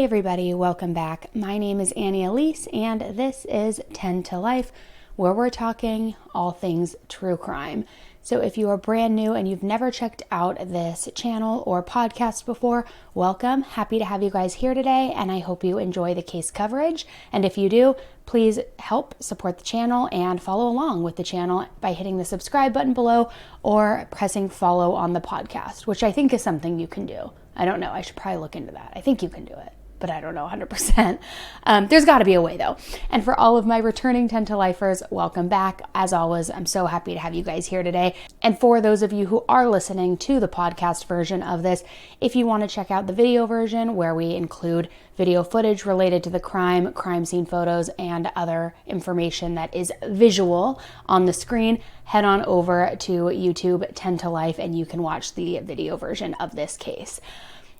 Hey everybody, welcome back. My name is Elise, and this is 10 to Life, where we're talking all things true crime. So if you are brand new and you've never checked out this channel or podcast before, welcome. Happy to have you guys here today, and I hope you enjoy the case coverage. And if you do, please help support the channel and follow along with the channel by hitting the subscribe button below or pressing follow on the podcast, which I think is something you can do. I don't know. I should probably look into that. I think you can do it, but I don't know 100%. There's got to be a way though. And for all of my returning 10 to Lifers, welcome back. As always, I'm so happy to have you guys here today. And for those of you who are listening to the podcast version of this, if you want to check out the video version where we include video footage related to the crime scene photos, and other information that is visual on the screen, head on over to YouTube 10 to Life and you can watch the video version of this case.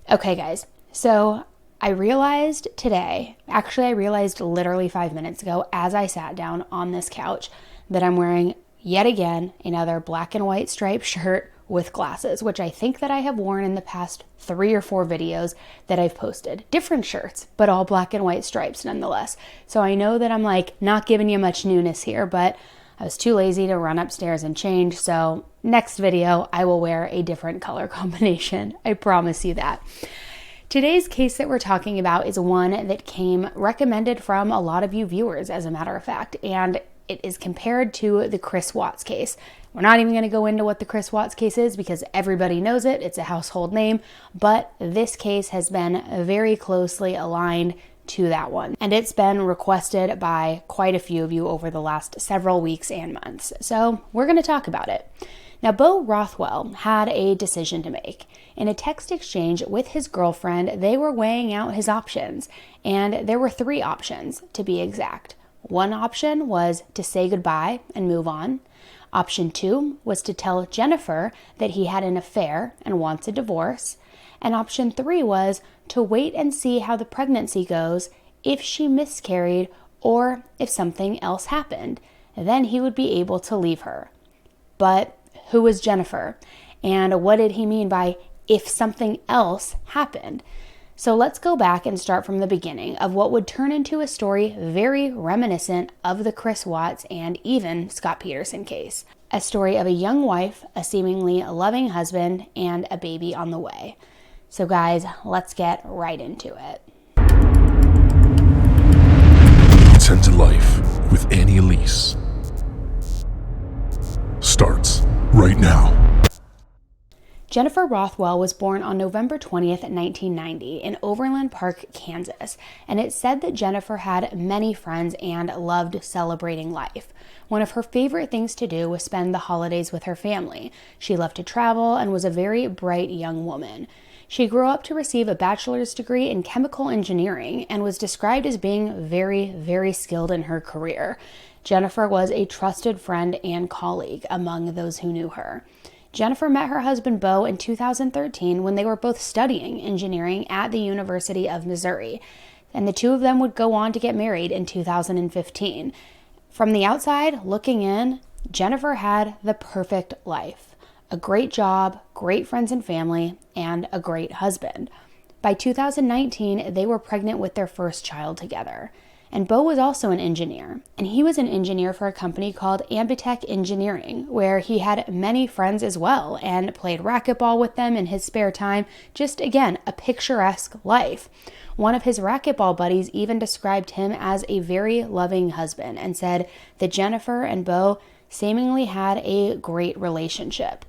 Okay, guys. So I realized today, actually I realized literally 5 minutes ago as I sat down on this couch, that I'm wearing yet again another black and white striped shirt with glasses, which I think that I have worn in the past 3 or 4 videos that I've posted. Different shirts, but all black and white stripes nonetheless. So I know that I'm not giving you much newness here, but I was too lazy to run upstairs and change. So next video, I will wear a different color combination. I promise you that. Today's case that we're talking about is one that came recommended from a lot of you viewers, as a matter of fact, and it is compared to the Chris Watts case. We're not even going to go into what the Chris Watts case is because everybody knows it. It's a household name, but this case has been very closely aligned to that one. And it's been requested by quite a few of you over the last several weeks and months. So we're going to talk about it. Now, Beau Rothwell had a decision to make. In a text exchange with his girlfriend, they were weighing out his options, and there were 3 options to be exact. One option was to say goodbye and move on. Option 2 was to tell Jennifer that he had an affair and wants a divorce. And option 3 was to wait and see how the pregnancy goes, if she miscarried or if something else happened. Then he would be able to leave her. But who was Jennifer? And what did he mean by if something else happened? So let's go back and start from the beginning of what would turn into a story very reminiscent of the Chris Watts and even Scott Peterson case. A story of a young wife, a seemingly loving husband, and a baby on the way. So guys, let's get right into it. 10 to Life with Elise starts right now. Jennifer Rothwell was born on November 20th, 1990 in Overland Park, Kansas, and it's said that Jennifer had many friends and loved celebrating life. One of her favorite things to do was spend the holidays with her family. She loved to travel and was a very bright young woman. She grew up to receive a bachelor's degree in chemical engineering and was described as being very, very skilled in her career. Jennifer was a trusted friend and colleague among those who knew her. Jennifer met her husband Beau in 2013 when they were both studying engineering at the University of Missouri, and the two of them would go on to get married in 2015. From the outside, looking in, Jennifer had the perfect life. A great job, great friends and family, and a great husband. By 2019, they were pregnant with their first child together. And Beau was also an engineer, and he was an engineer for a company called Ambitech Engineering, where he had many friends as well and played racquetball with them in his spare time. Just, again, a picturesque life. One of his racquetball buddies even described him as a very loving husband and said that Jennifer and Beau seemingly had a great relationship.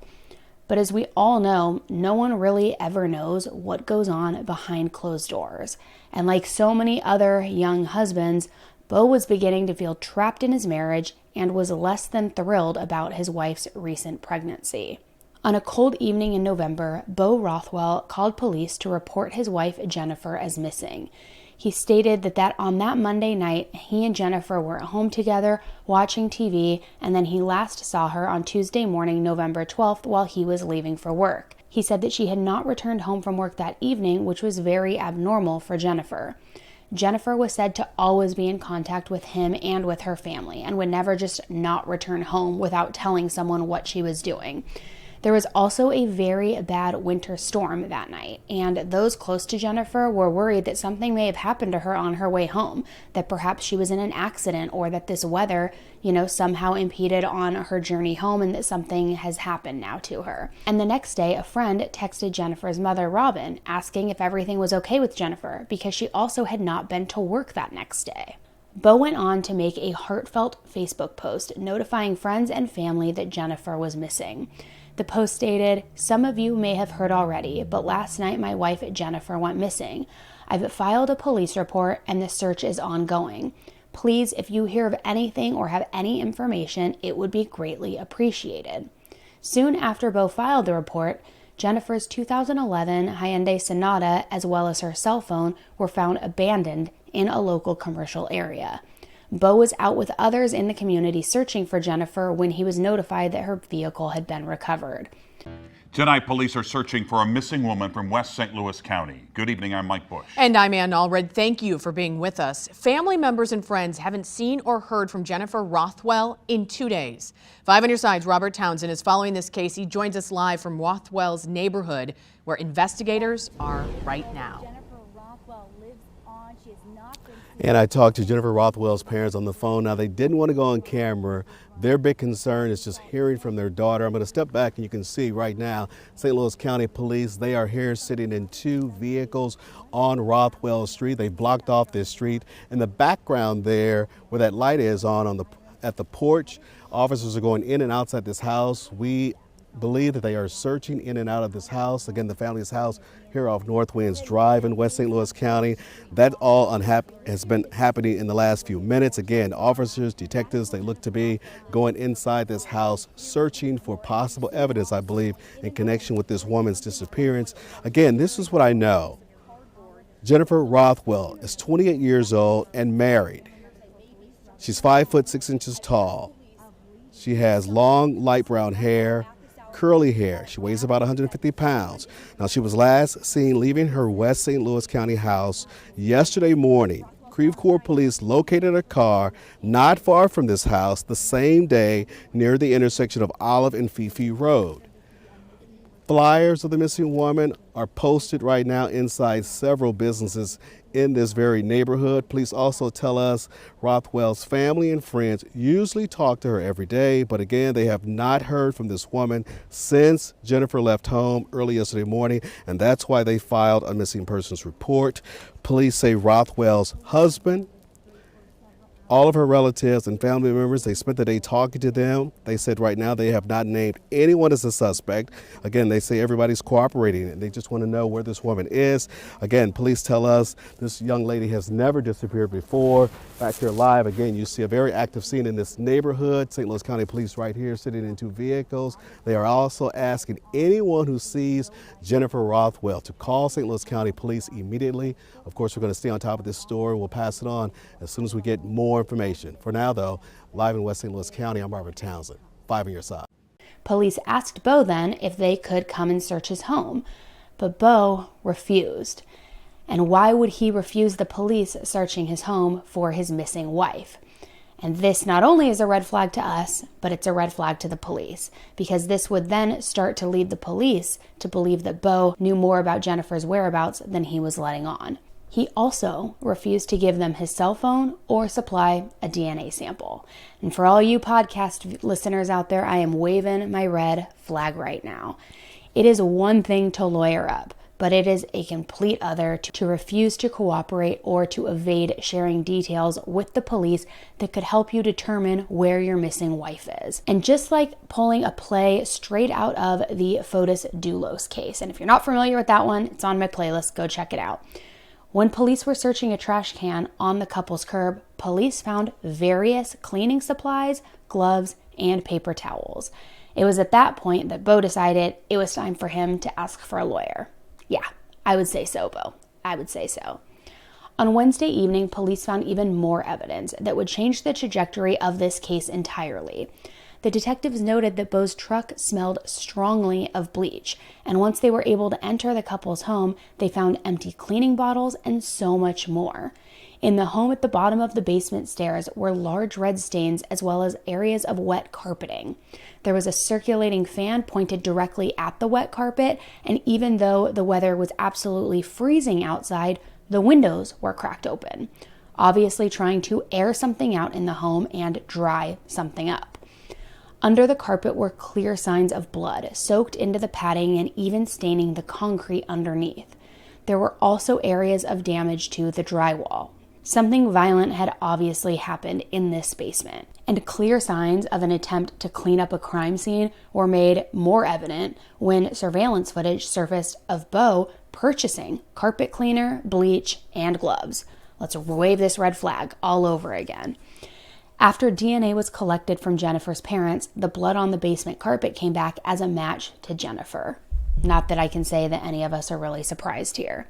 But as we all know, no one really ever knows what goes on behind closed doors. And like so many other young husbands, Beau was beginning to feel trapped in his marriage and was less than thrilled about his wife's recent pregnancy. On a cold evening in November, Beau Rothwell called police to report his wife Jennifer as missing. He stated that on that Monday night, he and Jennifer were at home together watching TV, and then he last saw her on Tuesday morning, November 12th, while he was leaving for work. He said that she had not returned home from work that evening, which was very abnormal for Jennifer. Jennifer was said to always be in contact with him and with her family, and would never just not return home without telling someone what she was doing. There was also a very bad winter storm that night, and those close to Jennifer were worried that something may have happened to her on her way home, that perhaps she was in an accident, or that this weather, somehow impeded on her journey home and that something has happened now to her. And the next day, a friend texted Jennifer's mother, Robin, asking if everything was okay with Jennifer, because she also had not been to work that next day. Beau went on to make a heartfelt Facebook post notifying friends and family that Jennifer was missing. The post stated, "Some of you may have heard already, but last night my wife Jennifer went missing. I've filed a police report and the search is ongoing. Please, if you hear of anything or have any information, it would be greatly appreciated." Soon after Beau filed the report, Jennifer's 2011 Hyundai Sonata, as well as her cell phone, were found abandoned in a local commercial area. Beau was out with others in the community searching for Jennifer when he was notified that her vehicle had been recovered. Tonight, police are searching for a missing woman from West St. Louis County. Good evening, I'm Mike Bush. And I'm Ann Allred. Thank you for being with us. Family members and friends haven't seen or heard from Jennifer Rothwell in 2 days. 5 on your side's Robert Townsend is following this case. He joins us live from Rothwell's neighborhood, where investigators are right now. And I talked to Jennifer Rothwell's parents on the phone. Now, they didn't want to go on camera. Their big concern is just hearing from their daughter. I'm going to step back and you can see right now, St. Louis County Police, they are here sitting in 2 vehicles on Rothwell Street. They blocked off this street. In the background there, where that light is at the porch, officers are going in and outside this house. We believe that they are searching in and out of this house. Again, the family's house here off North Winds Drive in West St. Louis County. That all has been happening in the last few minutes. Again, officers, detectives, they look to be going inside this house searching for possible evidence, I believe, in connection with this woman's disappearance. Again, this is what I know. Jennifer Rothwell is 28 years old and married. She's 5 foot 6 inches tall. She has long light brown hair, curly hair. She weighs about 150 pounds. Now, she was last seen leaving her West St. Louis County house yesterday morning. Creve Coeur police located a car not far from this house the same day near the intersection of Olive and Fifi Road. Flyers of the missing woman are posted right now inside several businesses in this very neighborhood. Police also tell us Rothwell's family and friends usually talk to her every day, but again, they have not heard from this woman since Jennifer left home early yesterday morning, and that's why they filed a missing persons report. Police say Rothwell's husband, all of her relatives and family members, they spent the day talking to them. They said right now they have not named anyone as a suspect. Again, they say everybody's cooperating and they just want to know where this woman is. Again, police tell us this young lady has never disappeared before. Back here live, again, you see a very active scene in this neighborhood. St. Louis County Police right here sitting in 2 vehicles. They are also asking anyone who sees Jennifer Rothwell to call St. Louis County Police immediately. Of course, we're going to stay on top of this story. We'll pass it on as soon as we get more information. For now, though, live in West St. Louis County, I'm Robert Townsend. 5 on your side. Police asked Beau then if they could come and search his home, but Beau refused. And why would he refuse the police searching his home for his missing wife? And this not only is a red flag to us, but it's a red flag to the police, because this would then start to lead the police to believe that Beau knew more about Jennifer's whereabouts than he was letting on. He also refused to give them his cell phone or supply a DNA sample. And for all you podcast listeners out there, I am waving my red flag right now. It is one thing to lawyer up, but it is a complete other to refuse to cooperate or to evade sharing details with the police that could help you determine where your missing wife is. And just like pulling a play straight out of the Fotis Dulos case, and if you're not familiar with that one, it's on my playlist, go check it out. When police were searching a trash can on the couple's curb, police found various cleaning supplies, gloves, and paper towels. It was at that point that Beau decided it was time for him to ask for a lawyer. Yeah, I would say so, Beau. I would say so. On Wednesday evening, police found even more evidence that would change the trajectory of this case entirely. the detectives noted that Beau's truck smelled strongly of bleach, and once they were able to enter the couple's home, they found empty cleaning bottles and so much more. In the home at the bottom of the basement stairs were large red stains as well as areas of wet carpeting. There was a circulating fan pointed directly at the wet carpet, and even though the weather was absolutely freezing outside, the windows were cracked open, obviously trying to air something out in the home and dry something up. Under the carpet were clear signs of blood, soaked into the padding and even staining the concrete underneath. There were also areas of damage to the drywall. Something violent had obviously happened in this basement, and clear signs of an attempt to clean up a crime scene were made more evident when surveillance footage surfaced of Beau purchasing carpet cleaner, bleach, and gloves. Let's wave this red flag all over again. After DNA was collected from Jennifer's parents, the blood on the basement carpet came back as a match to Jennifer. Not that I can say that any of us are really surprised here.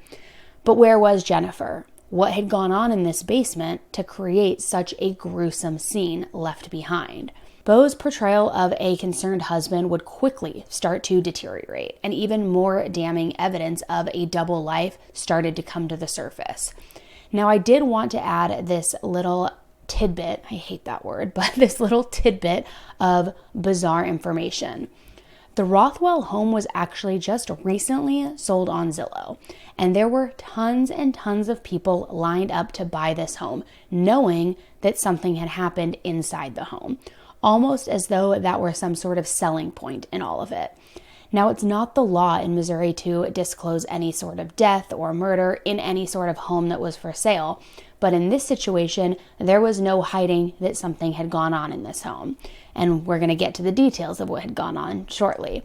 But where was Jennifer? What had gone on in this basement to create such a gruesome scene left behind? Beau's portrayal of a concerned husband would quickly start to deteriorate, and even more damning evidence of a double life started to come to the surface. Now, I did want to add this little tidbit, I hate that word, but this little tidbit of bizarre information. The Rothwell home was actually just recently sold on Zillow, and there were tons and tons of people lined up to buy this home, knowing that something had happened inside the home, almost as though that were some sort of selling point in all of it. Now, it's not the law in Missouri to disclose any sort of death or murder in any sort of home that was for sale, but in this situation, there was no hiding that something had gone on in this home. And we're going to get to the details of what had gone on shortly.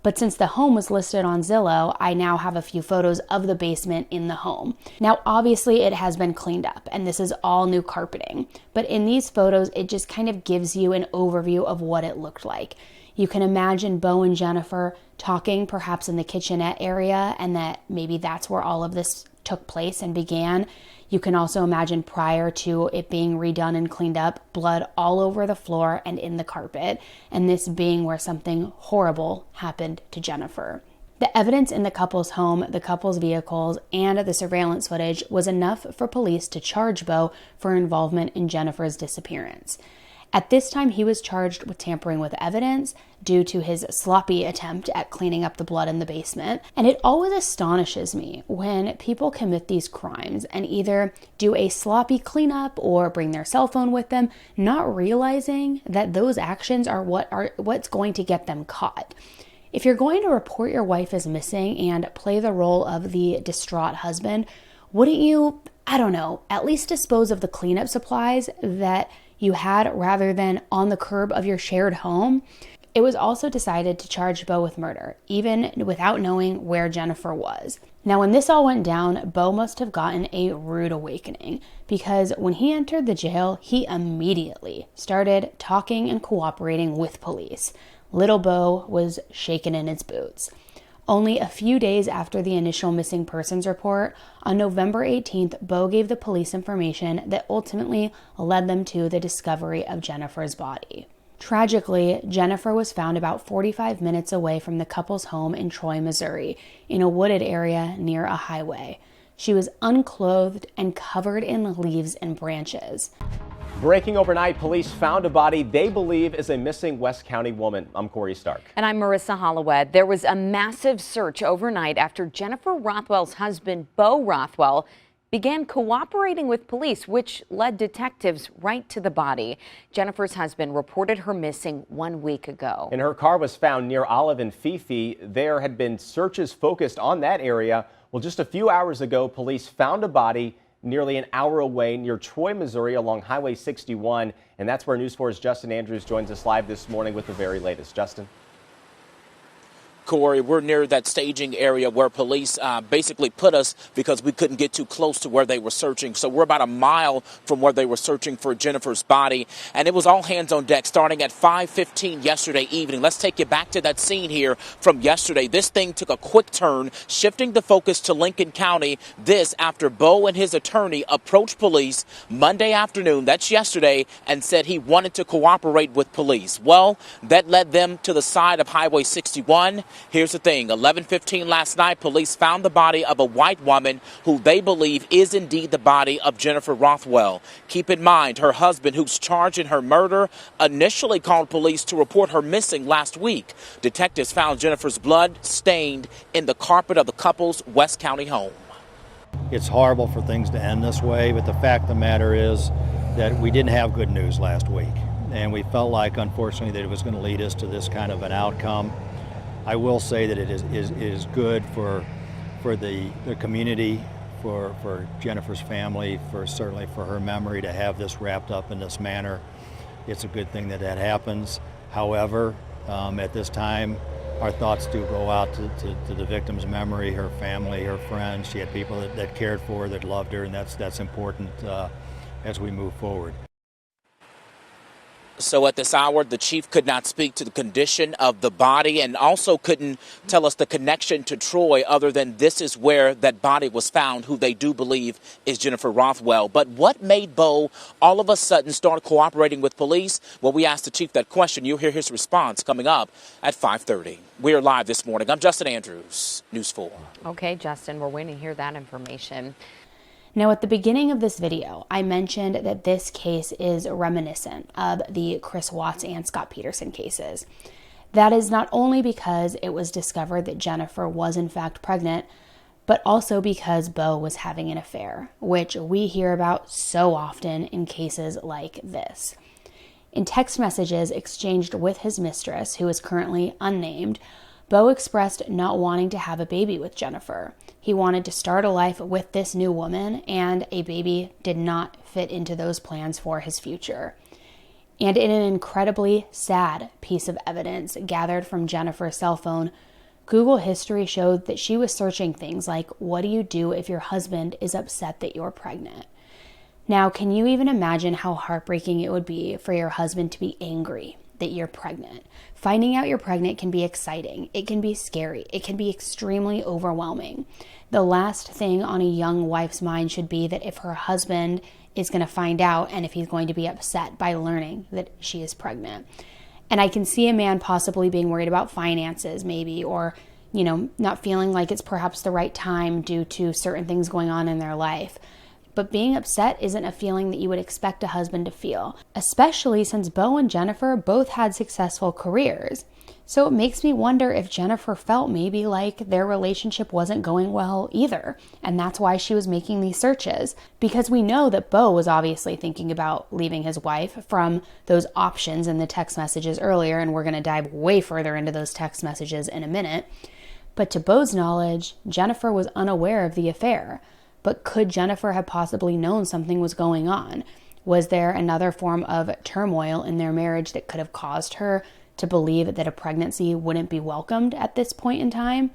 But since the home was listed on Zillow, I now have a few photos of the basement in the home. Now, obviously, it has been cleaned up, and this is all new carpeting. But in these photos, it just kind of gives you an overview of what it looked like. You can imagine Beau and Jennifer talking perhaps in the kitchenette area, and that maybe that's where all of this took place and began. You can also imagine prior to it being redone and cleaned up, blood all over the floor and in the carpet, and this being where something horrible happened to Jennifer. The evidence in the couple's home, the couple's vehicles, and the surveillance footage was enough for police to charge Beau for involvement in Jennifer's disappearance. At this time, he was charged with tampering with evidence due to his sloppy attempt at cleaning up the blood in the basement. And it always astonishes me when people commit these crimes and either do a sloppy cleanup or bring their cell phone with them, not realizing that those actions are what's going to get them caught. If you're going to report your wife as missing and play the role of the distraught husband, wouldn't you, at least dispose of the cleanup supplies that you had rather than on the curb of your shared home? It was also decided to charge Beau with murder, even without knowing where Jennifer was. Now, when this all went down, Beau must have gotten a rude awakening, because when he entered the jail, he immediately started talking and cooperating with police. Little Beau was shaken in his boots. Only a few days after the initial missing persons report, on November 18th, Beau gave the police information that ultimately led them to the discovery of Jennifer's body. Tragically, Jennifer was found about 45 minutes away from the couple's home in Troy, Missouri, in a wooded area near a highway. She was unclothed and covered in leaves and branches. Breaking overnight, police found a body they believe is a missing West County woman. I'm Corey Stark. And I'm Marissa Holloway. There was a massive search overnight after Jennifer Rothwell's husband, Beau Rothwell, began cooperating with police, which led detectives right to the body. Jennifer's husband reported her missing 1 week ago. And her car was found near Olive and Fifi. There had been searches focused on that area. Well, just a few hours ago, police found a body nearly an hour away near Troy, Missouri, along Highway 61. And that's where News 4's Justin Andrews joins us live this morning with the very latest. Justin. Corey, we're near that staging area where police basically put us because we couldn't get too close to where they were searching. So we're about a mile from where they were searching for Jennifer's body. And it was all hands on deck starting at 5:15 yesterday evening. Let's take you back to that scene here from yesterday. This thing took a quick turn, shifting the focus to Lincoln County. This after Beau and his attorney approached police Monday afternoon, that's yesterday, and said he wanted to cooperate with police. Well, that led them to the side of Highway 61. Here's the thing, 11:15 last night, police found the body of a white woman who they believe is indeed the body of Jennifer Rothwell. Keep in mind, her husband, who's charged in her murder, initially called police to report her missing last week. Detectives found Jennifer's blood stained in the carpet of the couple's West County home. It's horrible for things to end this way, but the fact of the matter is that we didn't have good news last week, and we felt like, unfortunately, that it was going to lead us to this kind of an outcome. I will say that it is good for the community, for Jennifer's family, certainly for her memory to have this wrapped up in this manner. It's a good thing that happens. However, at this time, our thoughts do go out to the victim's memory, her family, her friends. She had people that cared for her, that loved her, and that's important as we move forward. So at this hour, the chief could not speak to the condition of the body and also couldn't tell us the connection to Troy other than this is where that body was found, who they do believe is Jennifer Rothwell. But what made Beau all of a sudden start cooperating with police? Well, we asked the chief that question. You'll hear his response coming up at 5:30. We are live this morning. I'm Justin Andrews, News 4. Okay, Justin, we're waiting to hear that information. Now, at the beginning of this video, I mentioned that this case is reminiscent of the Chris Watts and Scott Peterson cases. That is not only because it was discovered that Jennifer was in fact pregnant, but also because Beau was having an affair, which we hear about so often in cases like this. In text messages exchanged with his mistress, who is currently unnamed, Beau expressed not wanting to have a baby with Jennifer. He wanted to start a life with this new woman, and a baby did not fit into those plans for his future. And in an incredibly sad piece of evidence gathered from Jennifer's cell phone, Google history showed that she was searching things like, what do you do if your husband is upset that you're pregnant? Now, can you even imagine how heartbreaking it would be for your husband to be angry that you're pregnant? Finding out you're pregnant can be exciting. It can be scary. It can be extremely overwhelming. The last thing on a young wife's mind should be that if her husband is going to find out and if he's going to be upset by learning that she is pregnant. And I can see a man possibly being worried about finances maybe, or, not feeling like it's perhaps the right time due to certain things going on in their life. But being upset isn't a feeling that you would expect a husband to feel, especially since Beau and Jennifer both had successful careers. So it makes me wonder if Jennifer felt maybe like their relationship wasn't going well either, and that's why she was making these searches. Because we know that Beau was obviously thinking about leaving his wife from those options in the text messages earlier, and we're going to dive way further into those text messages in a minute. But to Beau's knowledge, Jennifer was unaware of the affair. But could Jennifer have possibly known something was going on? Was there another form of turmoil in their marriage that could have caused her to believe that a pregnancy wouldn't be welcomed at this point in time?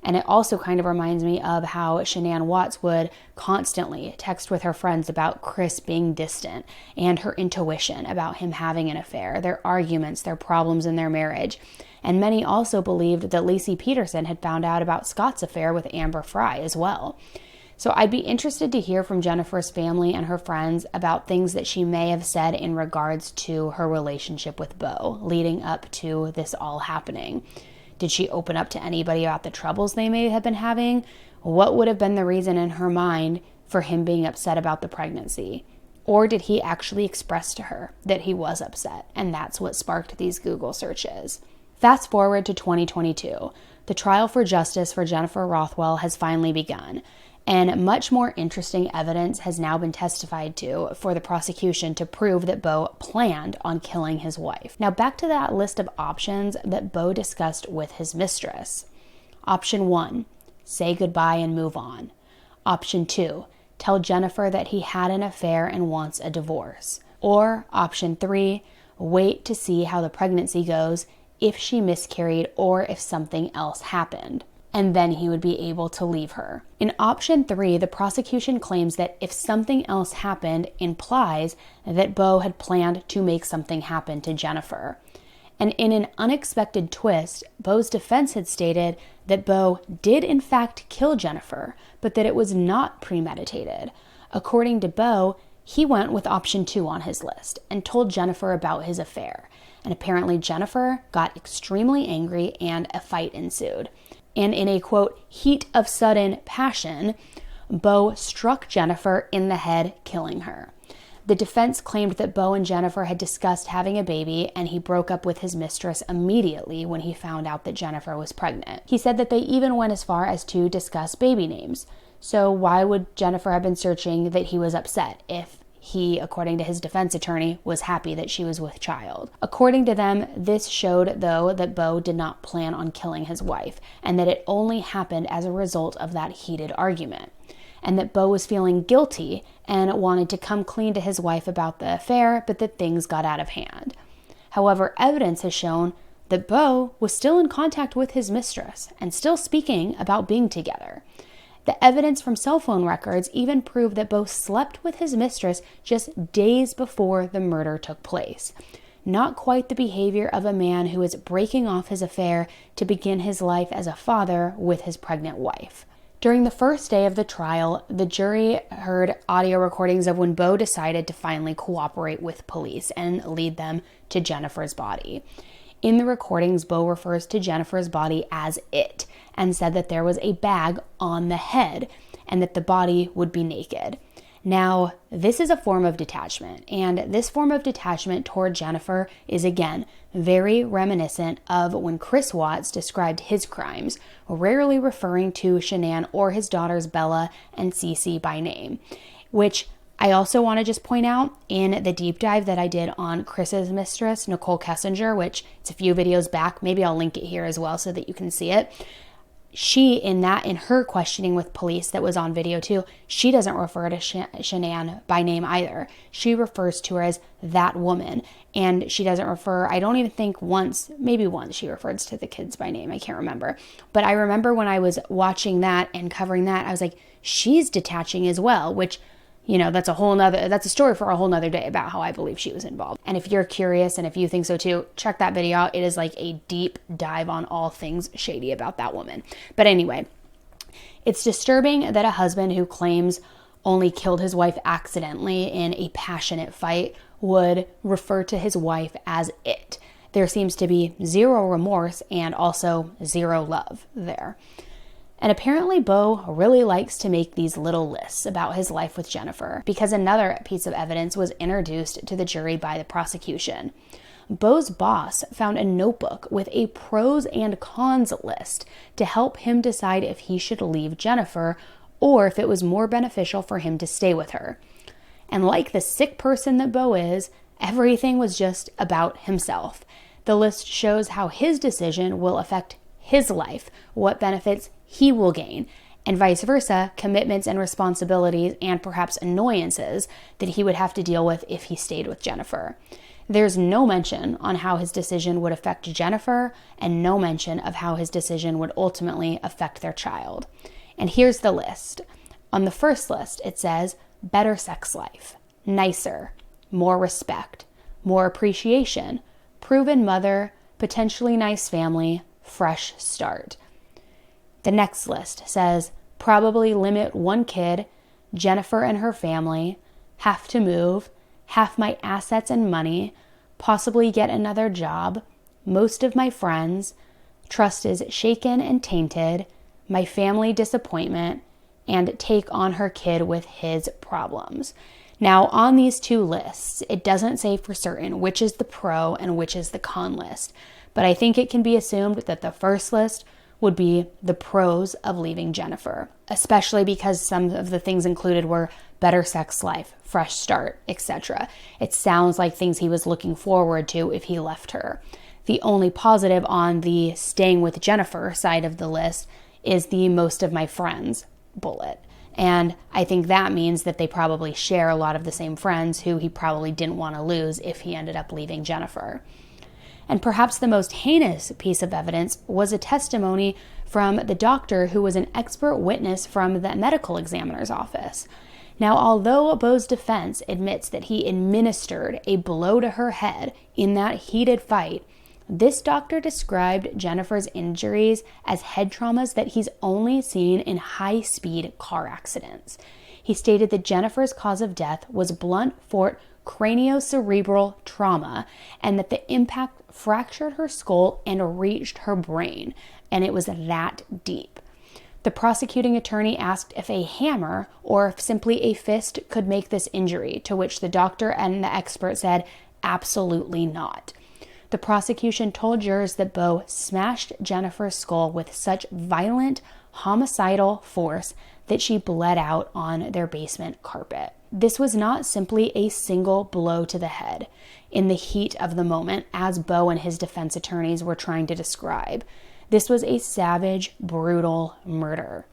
And it also kind of reminds me of how Shanann Watts would constantly text with her friends about Chris being distant and her intuition about him having an affair, their arguments, their problems in their marriage. And many also believed that Lacey Peterson had found out about Scott's affair with Amber Fry as well. So I'd be interested to hear from Jennifer's family and her friends about things that she may have said in regards to her relationship with Beau leading up to this all happening. Did she open up to anybody about the troubles they may have been having? What would have been the reason in her mind for him being upset about the pregnancy? Or did he actually express to her that he was upset, and that's what sparked these Google searches? Fast forward to 2022. The trial for justice for Jennifer Rothwell has finally begun. And much more interesting evidence has now been testified to for the prosecution to prove that Beau planned on killing his wife. Now back to that list of options that Beau discussed with his mistress. Option 1, say goodbye and move on. Option 2, tell Jennifer that he had an affair and wants a divorce. Or option 3, wait to see how the pregnancy goes if she miscarried or if something else happened, and then he would be able to leave her. In option 3, the prosecution claims that if something else happened implies that Beau had planned to make something happen to Jennifer. And in an unexpected twist, Beau's defense had stated that Beau did in fact kill Jennifer, but that it was not premeditated. According to Beau, he went with option 2 on his list and told Jennifer about his affair. And apparently Jennifer got extremely angry and a fight ensued. And in a, quote, heat of sudden passion, Beau struck Jennifer in the head, killing her. The defense claimed that Beau and Jennifer had discussed having a baby, and he broke up with his mistress immediately when he found out that Jennifer was pregnant. He said that they even went as far as to discuss baby names. So why would Jennifer have been searching that he was upset if he, according to his defense attorney, was happy that she was with child? According to them, this showed, though, that Beau did not plan on killing his wife, and that it only happened as a result of that heated argument, and that Beau was feeling guilty and wanted to come clean to his wife about the affair, but that things got out of hand. However, evidence has shown that Beau was still in contact with his mistress and still speaking about being together. The evidence from cell phone records even proved that Beau slept with his mistress just days before the murder took place. Not quite the behavior of a man who is breaking off his affair to begin his life as a father with his pregnant wife. During the first day of the trial, the jury heard audio recordings of when Beau decided to finally cooperate with police and lead them to Jennifer's body. In the recordings, Beau refers to Jennifer's body as it, and said that there was a bag on the head and that the body would be naked. Now, this is a form of detachment, and this form of detachment toward Jennifer is, again, very reminiscent of when Chris Watts described his crimes, rarely referring to Shanann or his daughters Bella and Cece by name, which I also want to just point out in the deep dive that I did on Chris's mistress, Nicole Kessinger, which it's a few videos back. Maybe I'll link it here as well so that you can see it. She, in her questioning with police that was on video too, she doesn't refer to Shanann by name either. She refers to her as that woman. And she doesn't refer, I don't even think once, maybe once she refers to the kids by name. I can't remember. But I remember when I was watching that and covering that, I was like, she's detaching as well, which, you know, that's a story for a whole nother day about how I believe she was involved. And if you're curious and if you think so too, check that video out. It is like a deep dive on all things shady about that woman. But anyway, it's disturbing that a husband who claims only killed his wife accidentally in a passionate fight would refer to his wife as it. There seems to be zero remorse and also zero love there. And apparently Beau really likes to make these little lists about his life with Jennifer, because another piece of evidence was introduced to the jury by the prosecution. Beau's boss found a notebook with a pros and cons list to help him decide if he should leave Jennifer or if it was more beneficial for him to stay with her. And like the sick person that Beau is, everything was just about himself. The list shows how his decision will affect his life, what benefits he will gain, and vice versa, commitments and responsibilities and perhaps annoyances that he would have to deal with if he stayed with Jennifer. There's no mention on how his decision would affect Jennifer and no mention of how his decision would ultimately affect their child. And here's the list. On the first list, it says better sex life, nicer, more respect, more appreciation, proven mother, potentially nice family, fresh start. The next list says probably limit one kid, Jennifer and her family, have to move, half my assets and money, possibly get another job, most of my friends, trust is shaken and tainted, my family disappointment, and take on her kid with his problems. Now, on these two lists, it doesn't say for certain which is the pro and which is the con list, but I think it can be assumed that the first list would be the pros of leaving Jennifer, especially because some of the things included were better sex life, fresh start, etc. It sounds like things he was looking forward to if he left her. The only positive on the staying with Jennifer side of the list is the most of my friends bullet. And I think that means that they probably share a lot of the same friends who he probably didn't want to lose if he ended up leaving Jennifer. And perhaps the most heinous piece of evidence was a testimony from the doctor who was an expert witness from the medical examiner's office. Now, although Beau's defense admits that he administered a blow to her head in that heated fight, this doctor described Jennifer's injuries as head traumas that he's only seen in high-speed car accidents. He stated that Jennifer's cause of death was blunt force craniocerebral trauma and that the impact fractured her skull and reached her brain, and it was that deep. The prosecuting attorney asked if a hammer or if simply a fist could make this injury, to which the doctor and the expert said, absolutely not. The prosecution told jurors that Beau smashed Jennifer's skull with such violent, homicidal force that she bled out on their basement carpet. This was not simply a single blow to the head in the heat of the moment, as Beau and his defense attorneys were trying to describe. This was a savage, brutal murder.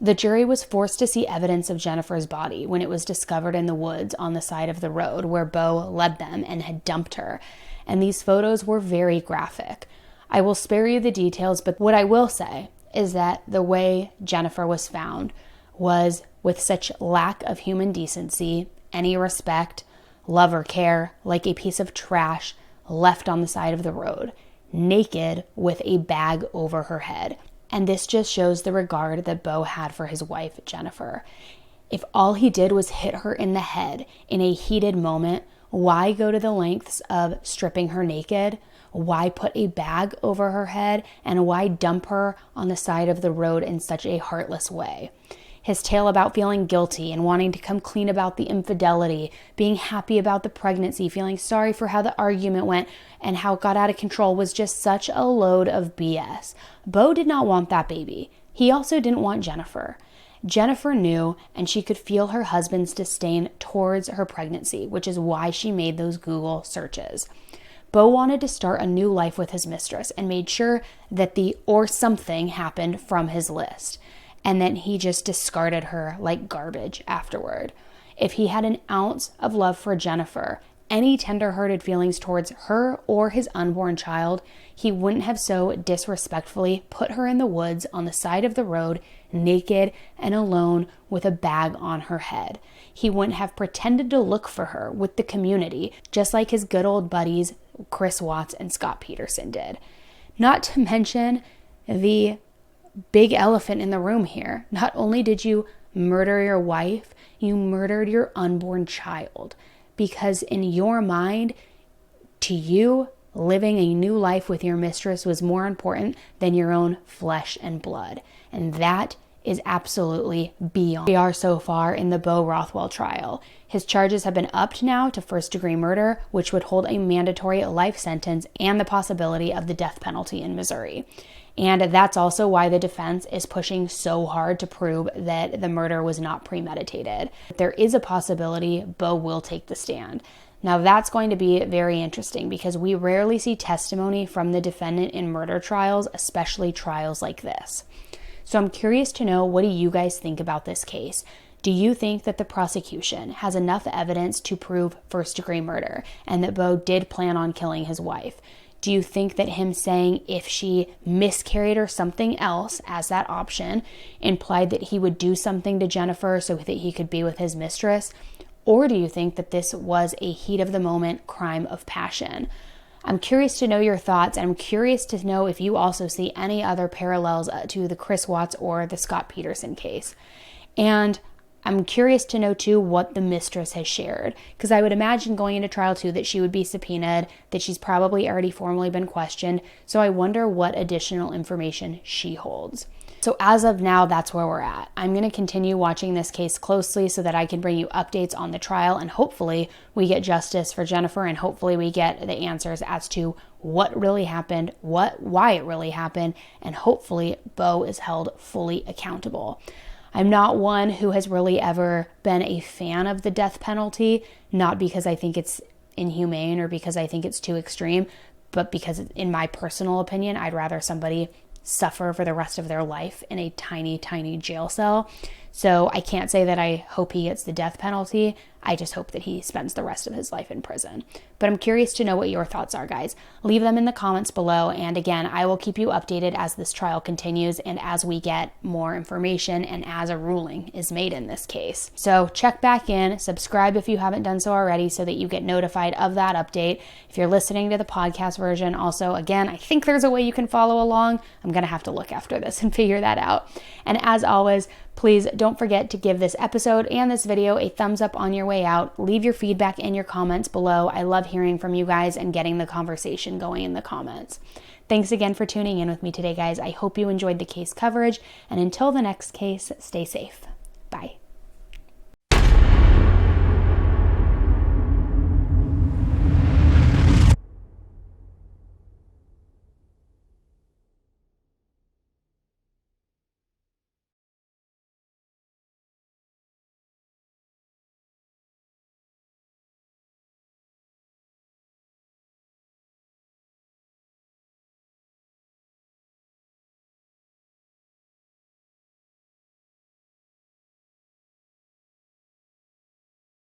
The jury was forced to see evidence of Jennifer's body when it was discovered in the woods on the side of the road where Beau led them and had dumped her, and these photos were very graphic. I will spare you the details, but what I will say is that the way Jennifer was found was with such lack of human decency, any respect, love or care, like a piece of trash left on the side of the road, naked with a bag over her head. And this just shows the regard that Beau had for his wife, Jennifer. If all he did was hit her in the head in a heated moment, why go to the lengths of stripping her naked? Why put a bag over her head? And why dump her on the side of the road in such a heartless way? His tale about feeling guilty and wanting to come clean about the infidelity, being happy about the pregnancy, feeling sorry for how the argument went and how it got out of control was just such a load of BS. Beau did not want that baby. He also didn't want Jennifer. Jennifer knew, and she could feel her husband's disdain towards her pregnancy, which is why she made those Google searches. Beau wanted to start a new life with his mistress and made sure that the or something happened from his list, and then he just discarded her like garbage afterward. If he had an ounce of love for Jennifer, any tender-hearted feelings towards her or his unborn child, he wouldn't have so disrespectfully put her in the woods on the side of the road, naked and alone with a bag on her head. He wouldn't have pretended to look for her with the community, just like his good old buddies Chris Watts and Scott Peterson did. Not to mention the big elephant in the room here. Not only did you murder your wife, you murdered your unborn child. Because in your mind, to you, living a new life with your mistress was more important than your own flesh and blood. And that is absolutely beyond. We are so far in the Beau Rothwell trial. His charges have been upped now to first-degree murder, which would hold a mandatory life sentence and the possibility of the death penalty in Missouri. And that's also why the defense is pushing so hard to prove that the murder was not premeditated. There is a possibility Beau will take the stand. Now that's going to be very interesting because we rarely see testimony from the defendant in murder trials, especially trials like this. So I'm curious to know, what do you guys think about this case? Do you think that the prosecution has enough evidence to prove first-degree murder and that Beau did plan on killing his wife? Do you think that him saying if she miscarried or something else as that option implied that he would do something to Jennifer so that he could be with his mistress? Or do you think that this was a heat of the moment crime of passion? I'm curious to know your thoughts, and I'm curious to know if you also see any other parallels to the Chris Watts or the Scott Peterson case. And I'm curious to know, too, what the mistress has shared, because I would imagine going into trial, too, that she would be subpoenaed, that she's probably already formally been questioned. So I wonder what additional information she holds. So as of now, that's where we're at. I'm going to continue watching this case closely so that I can bring you updates on the trial, and hopefully we get justice for Jennifer, and hopefully we get the answers as to what really happened, why it really happened, and hopefully Beau is held fully accountable. I'm not one who has really ever been a fan of the death penalty, not because I think it's inhumane or because I think it's too extreme, but because in my personal opinion, I'd rather somebody suffer for the rest of their life in a tiny, tiny jail cell. So I can't say that I hope he gets the death penalty. I just hope that he spends the rest of his life in prison. But I'm curious to know what your thoughts are, guys. Leave them in the comments below. And again, I will keep you updated as this trial continues and as we get more information and as a ruling is made in this case. So check back in, subscribe if you haven't done so already so that you get notified of that update. If you're listening to the podcast version, also, again, I think there's a way you can follow along. I'm going to have to look after this and figure that out. And as always, please don't forget to give this episode and this video a thumbs up on your way out. Leave your feedback in your comments below. I love hearing from you guys and getting the conversation going in the comments. Thanks again for tuning in with me today, guys. I hope you enjoyed the case coverage. And until the next case, stay safe. Bye.